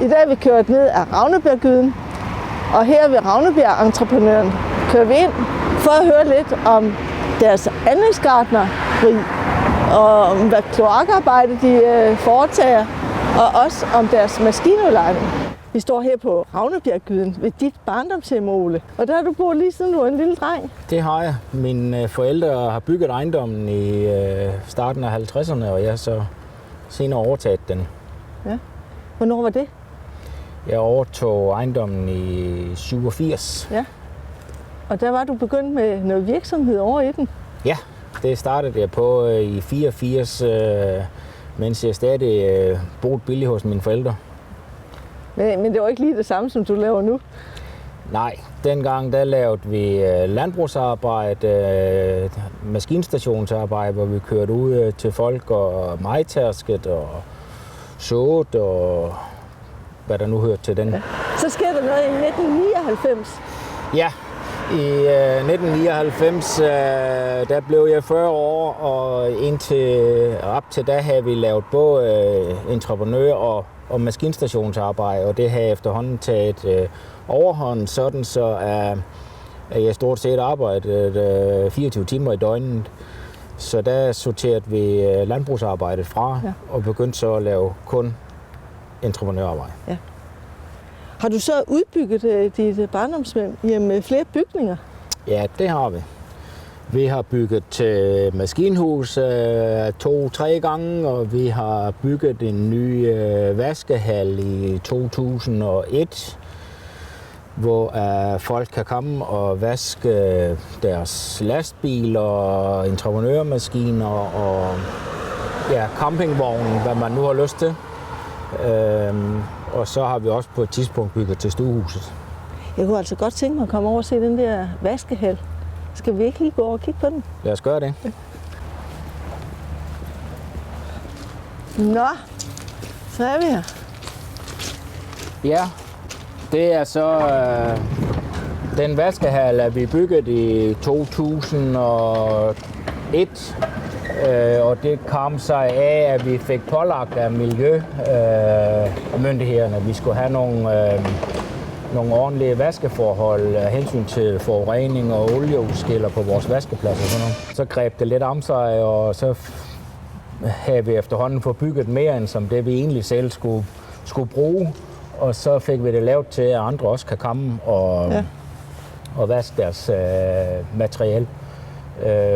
I dag er vi kørt ned ad Ravnebjerggyden, og her ved Ravnebjerg-entreprenøren kører vi ind for at høre lidt om deres anlægsgartneri, og om hvad kloakarbejde de foretager, og også om deres maskinudlejning. Vi står her på Ravnebjerggyden ved dit barndomshjem, Ole. Og der har du boet lige siden du var en lille dreng. Det har jeg. Mine forældre har bygget ejendommen i starten af 50'erne, og jeg har så senere overtaget den. Ja. Hvornår var det? Jeg overtog ejendommen i 87. Ja. Og der var du begyndt med noget virksomhed over i den? Ja, det startede jeg på i 84, mens jeg stadig boede billigt hos mine forældre. Men det var ikke lige det samme, som du laver nu? Nej, dengang der lavede vi landbrugsarbejde, maskinstationsarbejde, hvor vi kørte ud til folk og majtærsket og sået og hvad der nu hørte til den. Ja. Så sker der noget i 1999? Ja, i 1999 der blev jeg 40 år, og op til da havde vi lavet både entreprenør og maskinstationsarbejde, og det har efterhånden taget overhånd, sådan så at jeg stort set arbejdede 24 timer i døgnet. Så der sorterede vi landbrugsarbejdet fra, ja, og begyndte så at lave kun entreprenørarbejde. Ja. Har du så udbygget dit barndomshjem med flere bygninger? Ja, det har vi. Vi har bygget til maskinhus 2-3 gange, og vi har bygget en ny vaskehal i 2001, hvor folk kan komme og vaske deres lastbiler, entreprenørmaskiner og campingvogne, hvad man nu har lyst til. Og så har vi også på et tidspunkt bygget til stuehuset. Jeg kunne altså godt tænke mig at komme over og se den der vaskehal. Skal vi ikke lige gå over og kigge på den? Lad os gøre det. Nå, så er vi her. Ja, det er så den vaskehal, er vi bygget i 2001. Og det kom sig af, at vi fik pålagt af miljømyndighederne, at vi skulle have nogle ordentlige vaskeforhold af hensyn til forurening og olieudskiller på vores vaskepladser. Så greb det lidt om sig, og så havde vi efterhånden fået bygget mere end som det, vi egentlig selv skulle bruge. Og så fik vi det lavet til, at andre også kan komme og vaske deres materiale.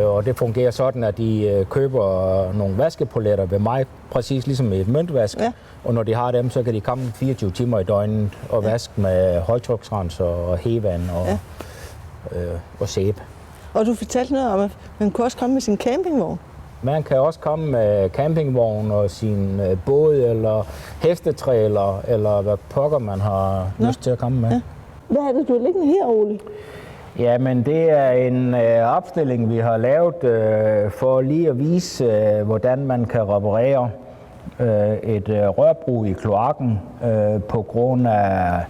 Og det fungerer sådan, at de køber nogle vaskepoletter ved mig, præcis ligesom et møntvask. Ja. Og når de har dem, så kan de komme 24 timer i døgnet og vaske med højtryksrens og hevand og sæbe. Og du fortalte noget om, at man kunne også komme med sin campingvogn. Man kan også komme med campingvogn og sin båd eller hestetræler, eller hvad pokker man har lyst til at komme med. Ja. Hvad er det, du har liggende her, Ole? Jamen, det er en opstilling, vi har lavet for lige at vise, hvordan man kan reparere et rørbrug i kloakken på grund af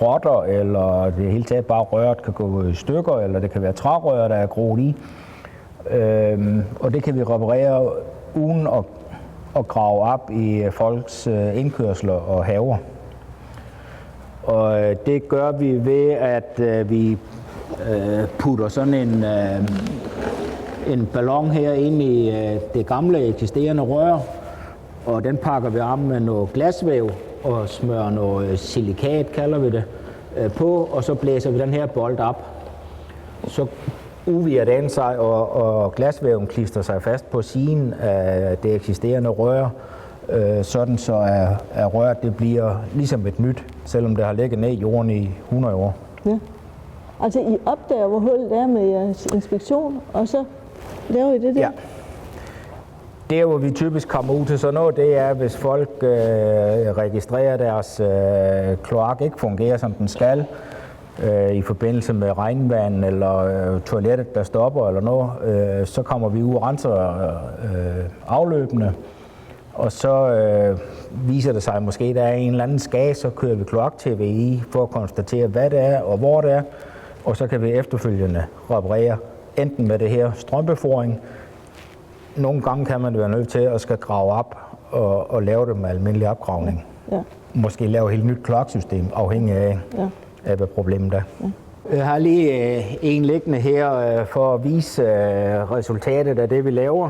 rotter, eller det hele taget bare røret kan gå i stykker, eller det kan være trærør, der er groet i. Og det kan vi reparere uden at grave op i folks indkørsler og haver. Og det gør vi ved, at vi putter sådan en ballon her ind i det gamle eksisterende rør, og den pakker vi om med noget glasvæv og smører noget silikat, kalder vi det, på, og så blæser vi den her bold op. Så udvider den sig, og glasvæven klister sig fast på siden af det eksisterende rør, sådan så at røret det bliver ligesom et nyt, selvom det har ligget ned i jorden i 100 år. Ja. Altså I opdager, hvor hullet er med jeres inspektion, og så laver I det der? Ja. Det, hvor vi typisk kommer ud til sådan noget, det er, hvis folk registrerer deres kloak ikke fungerer, som den skal, i forbindelse med regnvand eller toilettet, der stopper eller noget, så kommer vi ud og renser afløbende. Og så viser det sig måske, at der er en eller anden skade, så kører vi kloak-tv i for at konstatere, hvad det er og hvor det er. Og så kan vi efterfølgende reparere enten med det her strømbeforing. Nogle gange kan man være nødt til at skal grave op og lave det med almindelig opgravning. Ja. måske lave et helt nyt kloaksystem, afhængig af, hvad problemet er. Ja. Jeg har lige en liggende her for at vise resultatet af det, vi laver.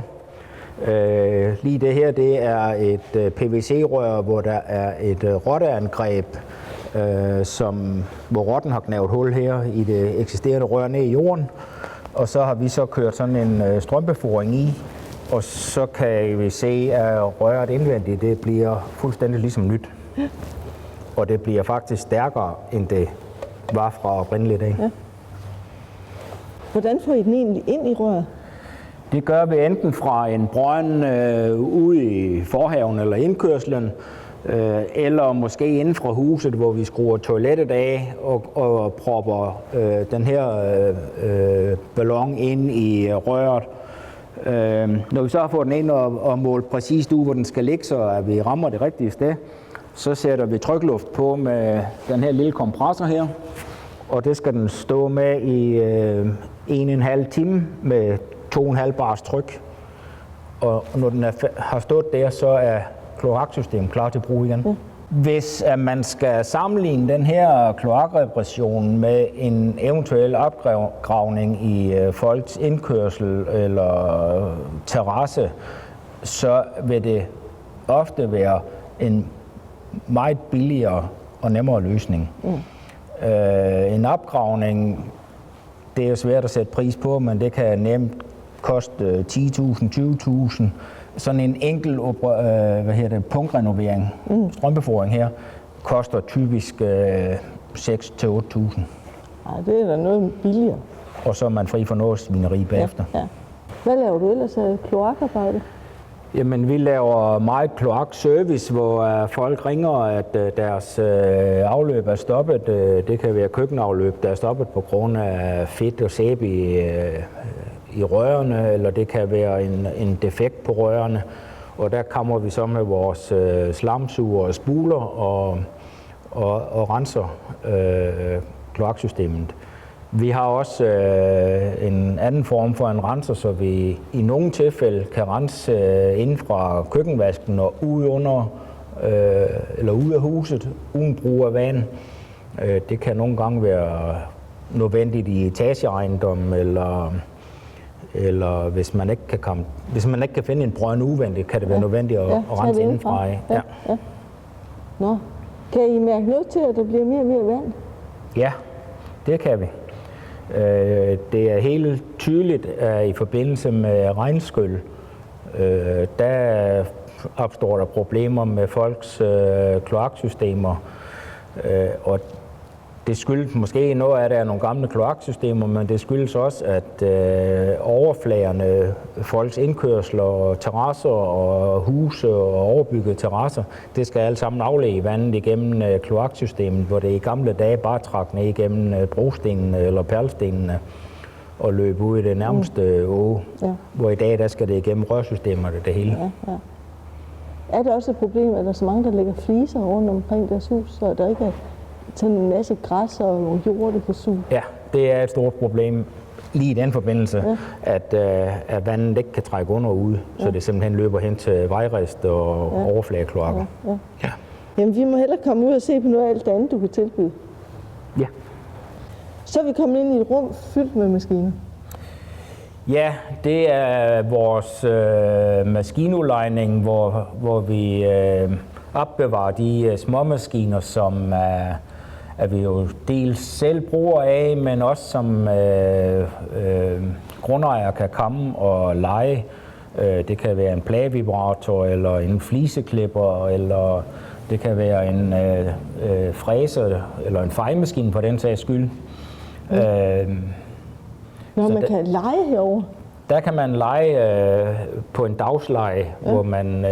Lige det her, det er et PVC-rør, hvor der er et rotteangreb, hvor rotten har gnavet hul her i det eksisterende rør ned i jorden. Og så har vi så kørt sådan en strømpeforing i, og så kan vi se, at røret indvendigt det bliver fuldstændig ligesom nyt. Og det bliver faktisk stærkere, end det var fra oprindeligt af. Ja. Hvordan får I den egentlig ind i røret? Det gør vi enten fra en brønd ude i forhaven eller indkørslen, eller måske inden fra huset, hvor vi skruer toilettet af og propper den her ballon ind i røret. Når vi så har fået den ind og målt præcist ud, hvor den skal ligge, så at vi rammer det rigtige sted, så sætter vi trykluft på med den her lille kompressor her, og det skal den stå med i 1,5 time med 2,5 bars tryk. Og når den har stået der, så er kloaksystemet klar til brug igen. Ja. Hvis at man skal sammenligne den her kloakrepression med en eventuel opgravning i folks indkørsel eller terrasse, så vil det ofte være en meget billigere og nemmere løsning. En opgravning, det er jo svært at sætte pris på, men det kan nemt koste 10.000, 20.000. Sådan en enkel punktrenovering, strømpeforing her, koster typisk 6.000 til 8.000. Ej, det er da noget billigere. Og så er man fri for noget svineri bagefter. Ja. Hvad laver du ellers af kloakarbejde? Jamen, vi laver meget kloakservice, hvor folk ringer, at deres afløb er stoppet. Det kan være køkkenafløb, der er stoppet på grund af fedt og sæbe i rørene, eller det kan være en defekt på rørene. Og der kommer vi så med vores slamsuger og spuler og renser kloaksystemet. Vi har også en anden form for en renser, så vi i nogle tilfælde kan rense inden fra køkkenvasken og ud under eller ud af huset uden brug af vand. Det kan nogle gange være nødvendigt i etageejendom, eller hvis man ikke kan finde en brønd udvendigt, kan det være nødvendigt at rense indenfra. Ja. Nå. Kan I mærke noget til, at der bliver mere og mere vand? Ja, det kan vi. Det er helt tydeligt, at i forbindelse med regnskyl, der opstår der problemer med folks kloaksystemer. Og det skyldes måske noget af det er nogle gamle kloaksystemer, men det skyldes også, at overfladerne, folks indkørsler og terrasser og huse og overbyggede terrasser, det skal alt sammen aflede vandet igennem kloaksystemet, hvor det i gamle dage bare trak ned igennem brostenene eller perlestenene og løb ud i det nærmeste å. Ja. Hvor i dag der skal det igennem rørsystemerne det hele. Ja. Er det også et problem, at der er så mange, der lægger fliser rundt omkring deres hus, så der ikke er sådan en masse græs og nogle jord, der kan suge? Ja, det er et stort problem lige i den forbindelse, at vandet ikke kan trække under ude, så det simpelthen løber hen til vejrest og overfladekloakker. Ja. Jamen, vi må hellere komme ud og se på noget af alt det andet, du kan tilbyde. Ja. Så er vi kommet ind i et rum fyldt med maskiner. Ja, det er vores maskinudlejning, hvor vi opbevarer de småmaskiner, som at vi jo dels selv bruger af, men også som grundejere kan komme og leje. Det kan være en plagevibrator, eller en fliseklipper, eller det kan være en fræser, eller en fejemaskine på den sags skyld. Når man kan leje herovre? Der kan man leje på en dagsleje, hvor man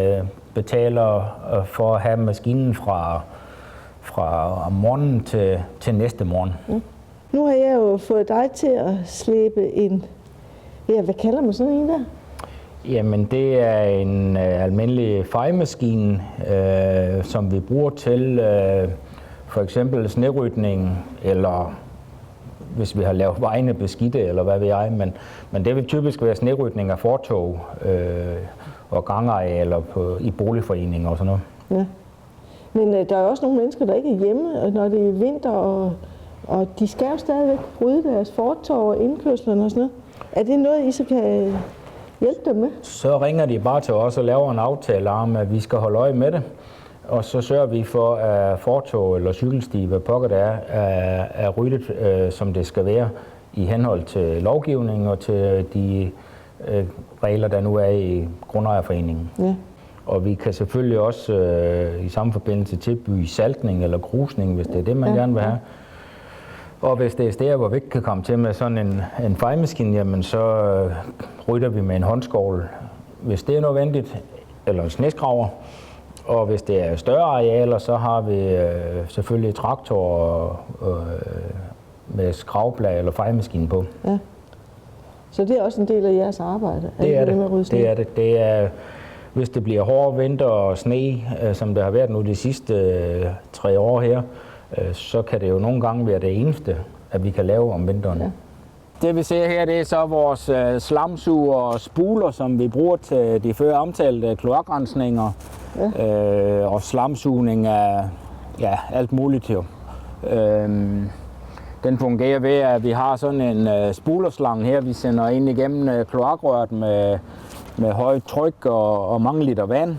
betaler for at have maskinen fra om morgenen til næste morgen. Nu har jeg jo fået dig til at slæbe en, hvad kalder man sådan en der? Jamen det er en almindelig fejemaskine, som vi bruger til for eksempel snerydning, eller hvis vi har lavet vejene beskidte, eller hvad ved jeg, men det vil typisk være snerydning af fortov og gangarealer i boligforeninger og sådan noget. Ja. Men der er også nogle mennesker, der ikke er hjemme, når det er vinter, og de skal jo stadigvæk rydde deres fortov og indkørslerne og sådan noget. Er det noget, I så kan hjælpe dem med? Så ringer de bare til os og laver en aftale om, at vi skal holde øje med det. Og så sørger vi for, at fortov eller cykelsti, hvad pokker det er ryddet, som det skal være i henhold til lovgivningen og til de regler, der nu er i Grundejerforeningen. Ja. Og vi kan selvfølgelig også i samme forbindelse tilbyde saltning eller grusning, hvis det er det, man gerne vil have. Og hvis det er steder, hvor vi ikke kan komme til med sådan en fejemaskine, jamen så rydder vi med en håndskovl, hvis det er nødvendigt, eller en sneskraver. Og hvis det er større arealer, så har vi selvfølgelig traktor med skravblad eller fejemaskine på. Ja. Så det er også en del af jeres arbejde? Det er det. Det er, hvis det bliver hård vinter og sne, som det har været nu de sidste 3 år her, så kan det jo nogle gange være det eneste, at vi kan lave om vinteren. Ja. Det vi ser her, det er så vores slamsuger og spuler, som vi bruger til de før omtalte kloakrensninger. Ja. Og slamsugning af alt muligt jo. Den fungerer ved, at vi har sådan en spulerslange her, vi sender ind igennem kloakrøret med højt tryk og mange liter vand.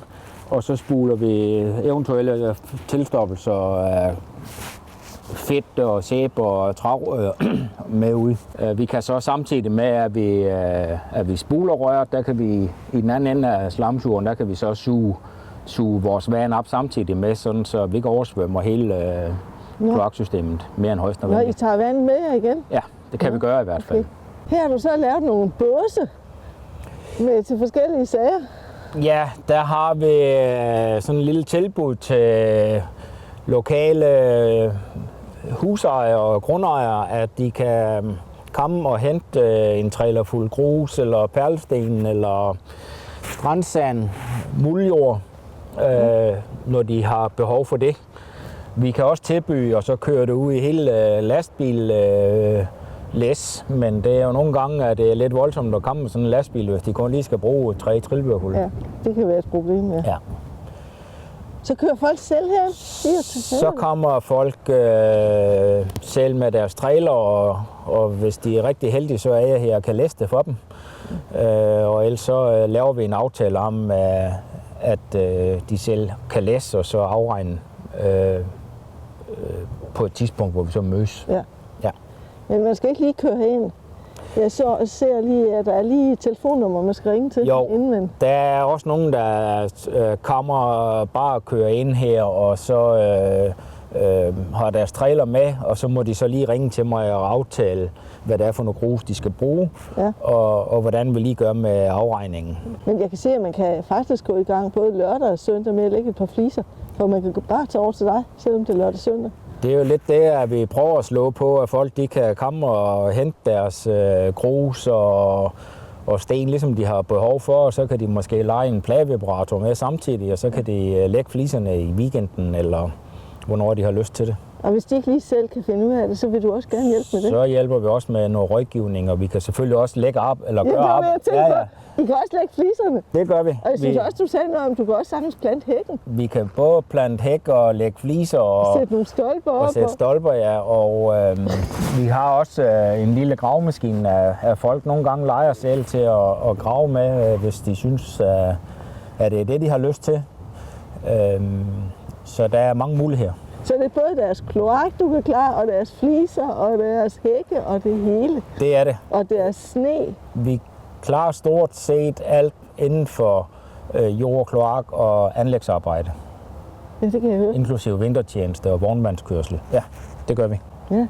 Og så spuler vi eventuelle tilstoppelser af fedt og sæbe og trav med ud. Vi kan så samtidig med, at vi spuler røret, der kan vi i den anden ende af slamsugeren, der kan vi så suge vores vand op samtidig med, sådan så vi ikke oversvømmer hele kloaksystemet mere end højst nødvendigt. I tager vand med jer igen? Ja, det kan vi gøre i hvert fald. Okay. Her har du så lavet nogle båse til forskellige sager. Ja, der har vi sådan en lille tilbud til lokale husejere og grundejere, at de kan komme og hente en trailer fuld grus eller perlesten eller strandsand, muldjord, når de har behov for det. Vi kan også tilbyde og så køre det ud i hele lastbil læs, men det er jo nogle gange, at det er lidt voldsomt at komme med sådan en lastbil, hvis de kun lige skal bruge 3 trillebørhul. Ja, det kan være et problem, ja. Så kører folk selv her? Så kommer folk selv med deres trailer, og hvis de er rigtig heldige, så er jeg her og kan læse det for dem. Og ellers så laver vi en aftale om, at de selv kan læse og så afregne på et tidspunkt, hvor vi så mødes. Ja. Men man skal ikke lige køre herind. Jeg ser lige, at der er lige et telefonnummer, man skal ringe til. Jo, inden. Der er også nogen, der kommer bare og kører ind her, og så har deres trailer med, og så må de så lige ringe til mig og aftale, hvad det er for noget grus, de skal bruge, og hvordan vi lige gør med afregningen. Men jeg kan se, at man kan faktisk gå i gang både lørdag og søndag med at lægge et par fliser, for man kan bare tage over til dig, selvom det er lørdag og søndag. Det er jo lidt det, at vi prøver at slå på, at folk de kan komme og hente deres grus og sten, ligesom de har behov for, og så kan de måske lege en pladevibrator med samtidig, og så kan de lægge fliserne i weekenden, eller hvornår de har lyst til det. Og hvis de ikke lige selv kan finde ud af det, så vil du også gerne hjælpe med det? Så hjælper vi også med noget rådgivning, og vi kan selvfølgelig også lægge op, eller gøre op. I kan også lægge fliserne? Det gør vi. Og jeg synes også, du sagde noget om, du kan også sagtens plante hækken. Vi kan både plante hæk og lægge fliser og sætte nogle stolper op. Og sætte stolper, ja. Og vi har også en lille gravemaskine, at folk nogle gange leger selv til at grave med, hvis de synes, at det er det, de har lyst til. Så der er mange muligheder. Så det er både deres kloak, du kan klare, og deres fliser, og deres hække, og det hele. Det er det. Og deres sne. Vi klarer stort set alt inden for jord, kloak og anlægsarbejde. Ja, det kan jeg høre. Inklusive vintertjeneste og vognmandskørsel. Ja, det gør vi. Ja,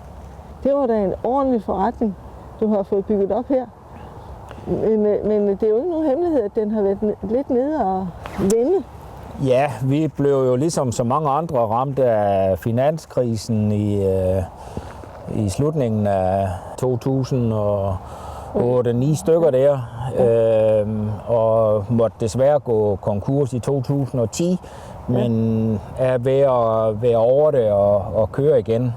det var da en ordentlig forretning, du har fået bygget op her. Men det er jo ikke nogen hemmelighed, at den har været lidt nede og vende. Ja, vi blev jo ligesom så mange andre ramt af finanskrisen i slutningen af 2008-9 stykker der, og måtte desværre gå konkurs i 2010, men er ved at være over det og køre igen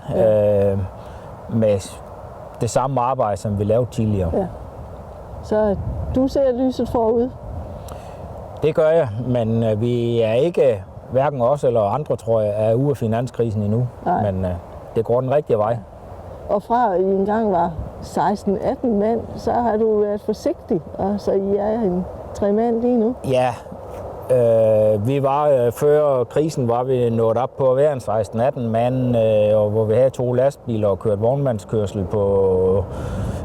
med det samme arbejde, som vi lavede tidligere. Ja. Så du ser lyset forud? Det gør jeg, men vi er ikke hverken os eller andre, tror jeg, er ude af finanskrisen endnu. Nej. Men det går den rigtige vej. Og fra I engang var 16-18 mand, så har du været forsigtig, og så I er en 3 mand lige nu. Ja, vi var før krisen var vi nået op på at være en 16-18 mand, og hvor vi havde 2 lastbiler og kørt vognmandskørsel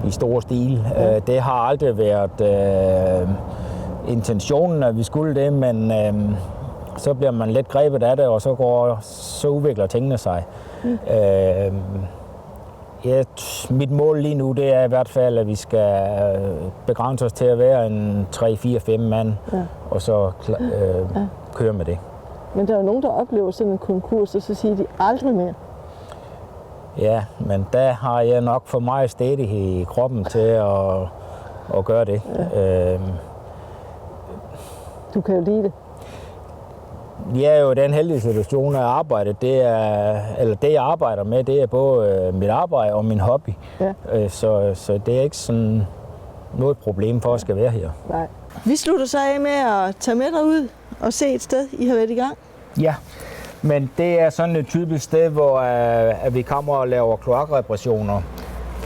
i stor stil. Ja. Det har aldrig været intentionen, at vi skulle det, men så bliver man lidt grebet af det, og så udvikler tingene sig. Mit mål lige nu, det er i hvert fald, at vi skal begrænse os til at være en 3-4-5 mand, og så køre med det. Men der er jo nogen, der oplever sådan en konkurs, og så siger de aldrig mere. Ja, men der har jeg nok for meget stædighed i kroppen til at gøre det. Ja. Du kan jo lide det. Jeg er jo i den heldige situation at arbejde. Det jeg arbejder med, det er både mit arbejde og min hobby. Ja. Så det er ikke sådan noget problem for at skal være her. Nej. Vi slutter så af med at tage med dig ud og se et sted, I har været i gang. Ja, men det er sådan et typisk sted, hvor at vi kommer og laver kloakreparationer.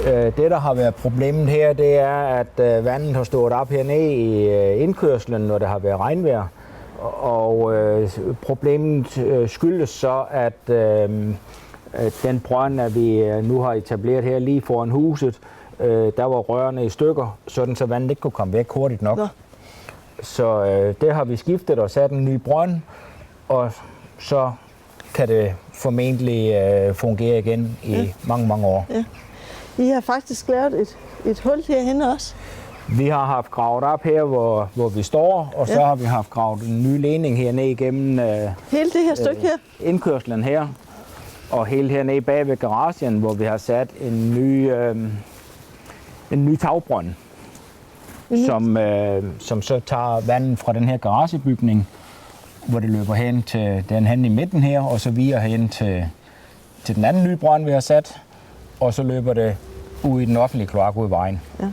Det, der har været problemet her, det er, at vandet har stået op hernede i indkørslen, når det har været regnvejr. Og problemet skyldes så, at den brønd, at vi nu har etableret her lige foran huset, der var rørene i stykker, sådan så vandet ikke kunne komme væk hurtigt nok. Nå. Så det har vi skiftet og sat en ny brønd, og så kan det formentlig fungere igen i mange år. Ja. I har faktisk lavet et hul herhenne også. Vi har haft gravet op her, hvor vi står, og så har vi haft gravet en ny ledning hernede igennem hele det her stykke her? Indkørslen her, og hele hernede bag ved garagen, hvor vi har sat en ny tagbrønd, som så tager vandet fra den her garagebygning, hvor det løber hen til den hen i midten her, og så videre hen til den anden nye brønd, vi har sat, og så løber det ud i den offentlige kloak ud i vejen. Ja.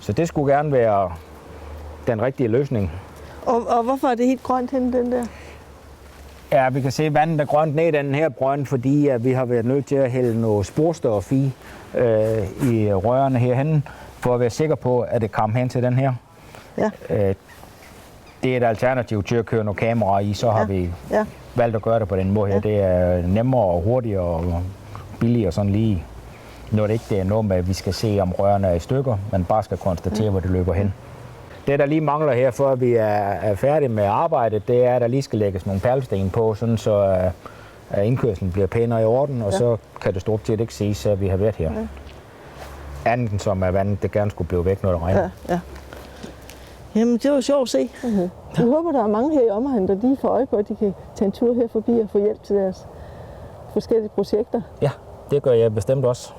Så det skulle gerne være den rigtige løsning. Og hvorfor er det helt grønt henne, den der? Ja, vi kan se, at vandet er grønt ned i den her brønd, fordi at vi har været nødt til at hælde noget sporstof i rørene herhenne, for at være sikker på, at det kommer hen til den her. Ja. Det er et alternativ til at køre nogle kameraer i, så har vi valgt at gøre det på den måde her. Det er nemmere og hurtigere og billigere sådan lige. Når det ikke er noget med, at vi skal se, om rørene er i stykker, men bare skal konstatere, hvor det løber hen. Det, der lige mangler her, for at vi er færdige med arbejdet, det er, at der lige skal lægges nogle perlesten på, sådan så at indkørslen bliver pænere i orden, og så kan det stort set ikke ses, at vi har været her. Ja. Anden som er vandet, det gerne skulle blive væk, når det regner. Ja. Jamen, det var sjovt at se. Jeg håber, der er mange her i omegnen, der lige får øje på, at de kan tage en tur her forbi og få hjælp til deres forskellige projekter. Ja, det gør jeg bestemt også.